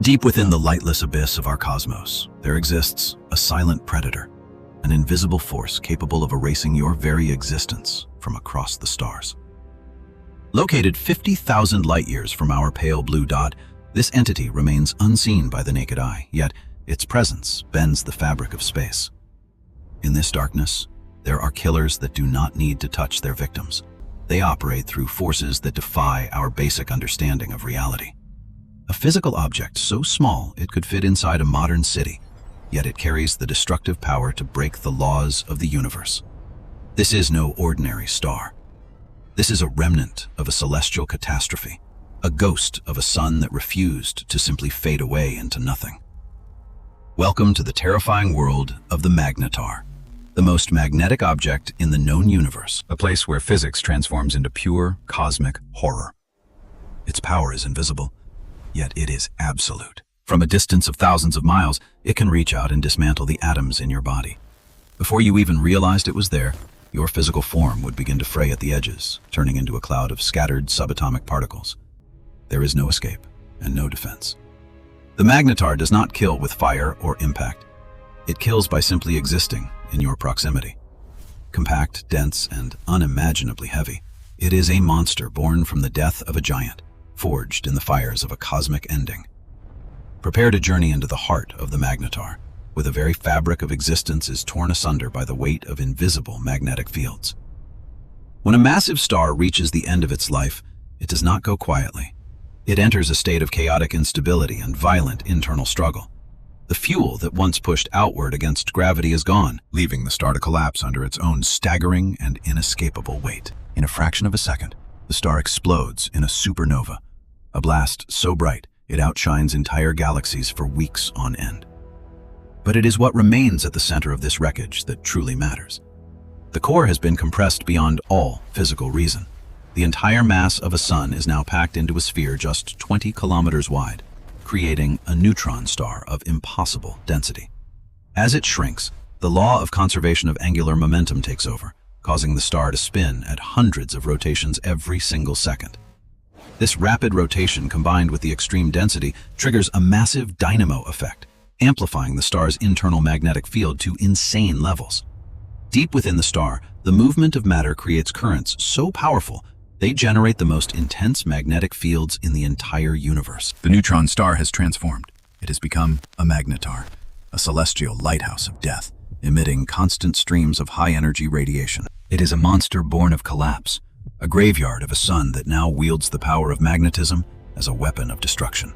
Deep within the lightless abyss of our cosmos, there exists a silent predator, an invisible force capable of erasing your very existence from across the stars. Located 50,000 light-years from our pale blue dot, this entity remains unseen by the naked eye, yet its presence bends the fabric of space. In this darkness, there are killers that do not need to touch their victims. They operate through forces that defy our basic understanding of reality. A physical object so small it could fit inside a modern city, yet it carries the destructive power to break the laws of the universe. This is no ordinary star. This is a remnant of a celestial catastrophe, a ghost of a sun that refused to simply fade away into nothing. Welcome to the terrifying world of the Magnetar, the most magnetic object in the known universe, a place where physics transforms into pure cosmic horror. Its power is invisible, yet it is absolute. From a distance of thousands of miles, it can reach out and dismantle the atoms in your body. Before you even realized it was there, your physical form would begin to fray at the edges, turning into a cloud of scattered subatomic particles. There is no escape and no defense. The Magnetar does not kill with fire or impact. It kills by simply existing in your proximity. Compact, dense, and unimaginably heavy, it is a monster born from the death of a giant, forged in the fires of a cosmic ending. Prepare to journey into the heart of the Magnetar, where the very fabric of existence is torn asunder by the weight of invisible magnetic fields. When a massive star reaches the end of its life, it does not go quietly. It enters a state of chaotic instability and violent internal struggle. The fuel that once pushed outward against gravity is gone, leaving the star to collapse under its own staggering and inescapable weight. In a fraction of a second, the star explodes in a supernova, a blast so bright it outshines entire galaxies for weeks on end. But it is what remains at the center of this wreckage that truly matters. The core has been compressed beyond all physical reason. The entire mass of a sun is now packed into a sphere just 20 kilometers wide, creating a neutron star of impossible density. As it shrinks, the law of conservation of angular momentum takes over, causing the star to spin at hundreds of rotations every single second. This rapid rotation combined with the extreme density triggers a massive dynamo effect, amplifying the star's internal magnetic field to insane levels. Deep within the star, the movement of matter creates currents so powerful they generate the most intense magnetic fields in the entire universe. The neutron star has transformed. It has become a Magnetar, a celestial lighthouse of death, emitting constant streams of high-energy radiation. It is a monster born of collapse, a graveyard of a sun that now wields the power of magnetism as a weapon of destruction.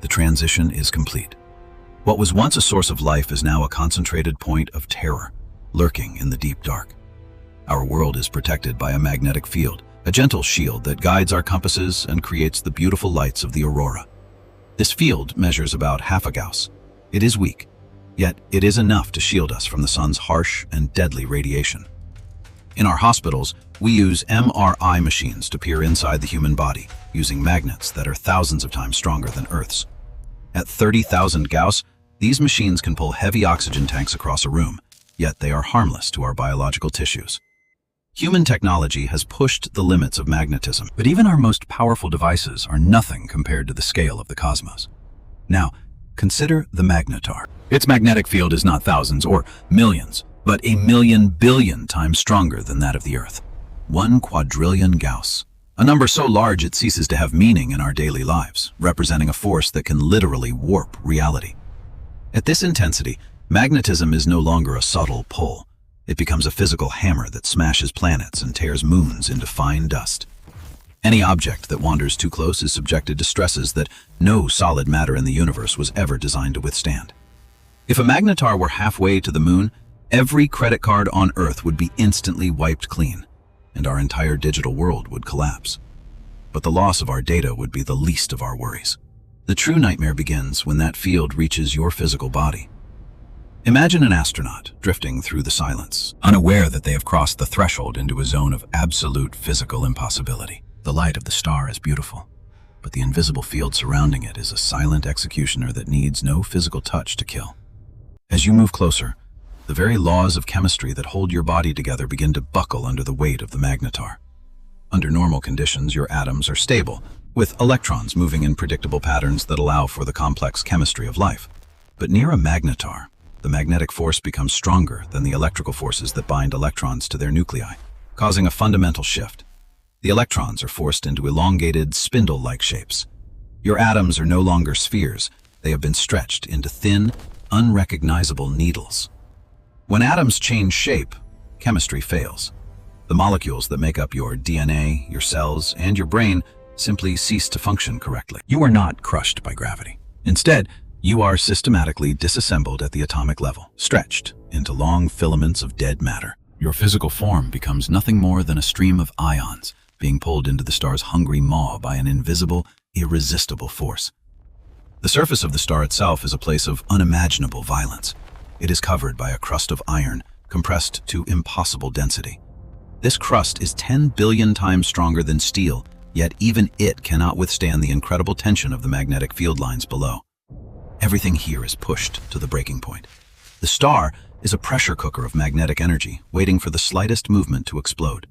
The transition is complete. What was once a source of life is now a concentrated point of terror, lurking in the deep dark. Our world is protected by a magnetic field, a gentle shield that guides our compasses and creates the beautiful lights of the aurora. This field measures about half a Gauss. It is weak, yet it is enough to shield us from the sun's harsh and deadly radiation. In our hospitals, we use MRI machines to peer inside the human body, using magnets that are thousands of times stronger than Earth's. At 30,000 Gauss, these machines can pull heavy oxygen tanks across a room, yet they are harmless to our biological tissues. Human technology has pushed the limits of magnetism, but even our most powerful devices are nothing compared to the scale of the cosmos. Now, consider the Magnetar. Its magnetic field is not thousands or millions, but 1,000,000 billion times stronger than that of the Earth. 1 quadrillion Gauss. A number so large it ceases to have meaning in our daily lives, representing a force that can literally warp reality. At this intensity, magnetism is no longer a subtle pull. It becomes a physical hammer that smashes planets and tears moons into fine dust. Any object that wanders too close is subjected to stresses that no solid matter in the universe was ever designed to withstand. If a Magnetar were halfway to the moon, every credit card on Earth would be instantly wiped clean, and our entire digital world would collapse. But the loss of our data would be the least of our worries. The true nightmare begins when that field reaches your physical body. Imagine an astronaut drifting through the silence, unaware that they have crossed the threshold into a zone of absolute physical impossibility. The light of the star is beautiful, but the invisible field surrounding it is a silent executioner that needs no physical touch to kill. As you move closer, the very laws of chemistry that hold your body together begin to buckle under the weight of the Magnetar. Under normal conditions, your atoms are stable, with electrons moving in predictable patterns that allow for the complex chemistry of life. But near a magnetar, the magnetic force becomes stronger than the electrical forces that bind electrons to their nuclei, causing a fundamental shift. The electrons are forced into elongated, spindle-like shapes. Your atoms are no longer spheres. They have been stretched into thin, unrecognizable needles. When atoms change shape, chemistry fails. The molecules that make up your DNA, your cells, and your brain simply cease to function correctly. You are not crushed by gravity. Instead, you are systematically disassembled at the atomic level, stretched into long filaments of dead matter. Your physical form becomes nothing more than a stream of ions being pulled into the star's hungry maw by an invisible, irresistible force. The surface of the star itself is a place of unimaginable violence. It is covered by a crust of iron, compressed to impossible density. This crust is 10 billion times stronger than steel, yet even it cannot withstand the incredible tension of the magnetic field lines below. Everything here is pushed to the breaking point. The star is a pressure cooker of magnetic energy, waiting for the slightest movement to explode.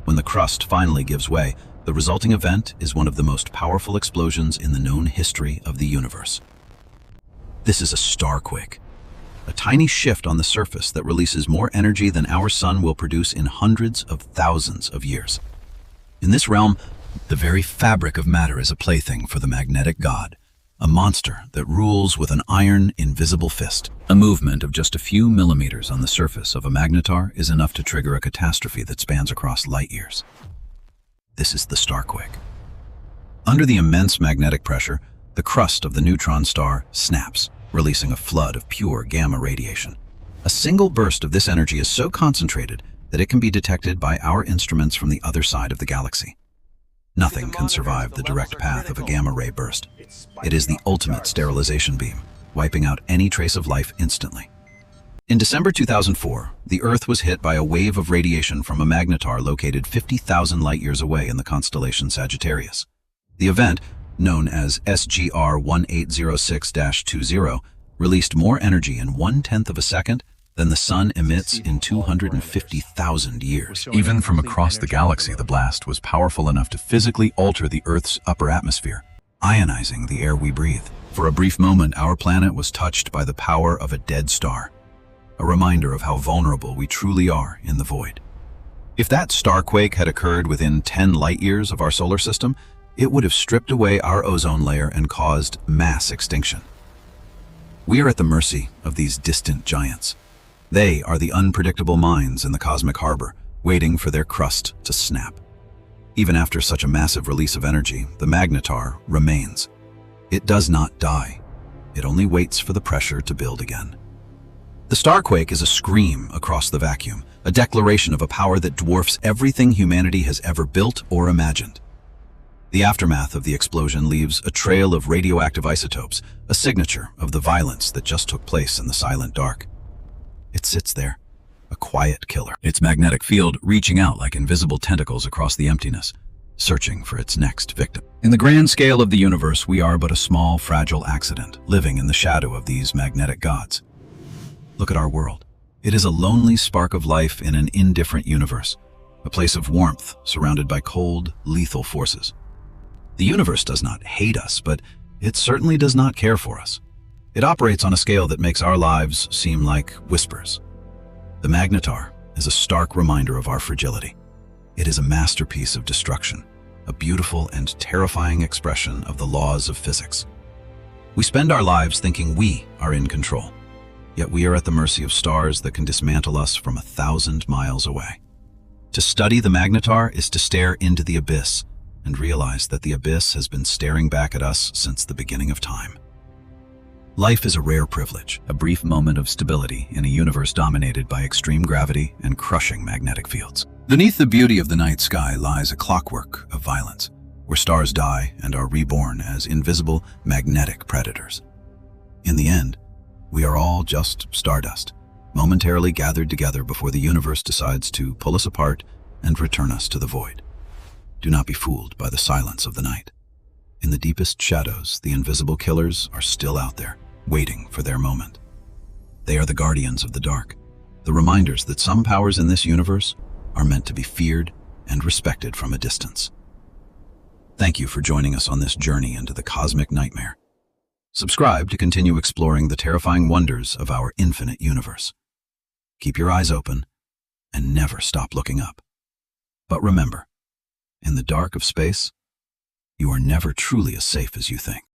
When the crust finally gives way, the resulting event is one of the most powerful explosions in the known history of the universe. This is a starquake, a tiny shift on the surface that releases more energy than our sun will produce in hundreds of thousands of years. In this realm, the very fabric of matter is a plaything for the magnetic god, a monster that rules with an iron, invisible fist. A movement of just a few millimeters on the surface of a magnetar is enough to trigger a catastrophe that spans across light years. This is the starquake. Under the immense magnetic pressure, the crust of the neutron star snaps, releasing a flood of pure gamma radiation. A single burst of this energy is so concentrated that it can be detected by our instruments from the other side of the galaxy. Nothing can survive the direct path of a gamma-ray burst. It is the ultimate sterilization beam, wiping out any trace of life instantly. In December 2004, the Earth was hit by a wave of radiation from a magnetar located 50,000 light-years away in the constellation Sagittarius. The event, known as SGR 1806-20, released more energy in 1/10 of a second than the sun emits in 250,000 years. Even from across the galaxy, the blast was powerful enough to physically alter the Earth's upper atmosphere, ionizing the air we breathe. For a brief moment, our planet was touched by the power of a dead star, a reminder of how vulnerable we truly are in the void. If that starquake had occurred within 10 light-years of our solar system, it would have stripped away our ozone layer and caused mass extinction. We are at the mercy of these distant giants. They are the unpredictable minds in the cosmic harbor, waiting for their crust to snap. Even after such a massive release of energy, the magnetar remains. It does not die. It only waits for the pressure to build again. The starquake is a scream across the vacuum, a declaration of a power that dwarfs everything humanity has ever built or imagined. The aftermath of the explosion leaves a trail of radioactive isotopes, a signature of the violence that just took place in the silent dark. It sits there, a quiet killer, its magnetic field reaching out like invisible tentacles across the emptiness, searching for its next victim. In the grand scale of the universe, we are but a small, fragile accident, living in the shadow of these magnetic gods. Look at our world. It is a lonely spark of life in an indifferent universe, a place of warmth surrounded by cold, lethal forces. The universe does not hate us, but it certainly does not care for us. It operates on a scale that makes our lives seem like whispers. The magnetar is a stark reminder of our fragility. It is a masterpiece of destruction, a beautiful and terrifying expression of the laws of physics. We spend our lives thinking we are in control, yet we are at the mercy of stars that can dismantle us from 1,000 miles away. To study the magnetar is to stare into the abyss and realize that the abyss has been staring back at us since the beginning of time. Life is a rare privilege, a brief moment of stability in a universe dominated by extreme gravity and crushing magnetic fields. Beneath the beauty of the night sky lies a clockwork of violence, where stars die and are reborn as invisible magnetic predators. In the end, we are all just stardust, momentarily gathered together before the universe decides to pull us apart and return us to the void. Do not be fooled by the silence of the night. In the deepest shadows, the invisible killers are still out there, waiting for their moment. They are the guardians of the dark, the reminders that some powers in this universe are meant to be feared and respected from a distance. Thank you for joining us on this journey into the cosmic nightmare. Subscribe to continue exploring the terrifying wonders of our infinite universe. Keep your eyes open and never stop looking up. But remember, in the dark of space, you are never truly as safe as you think.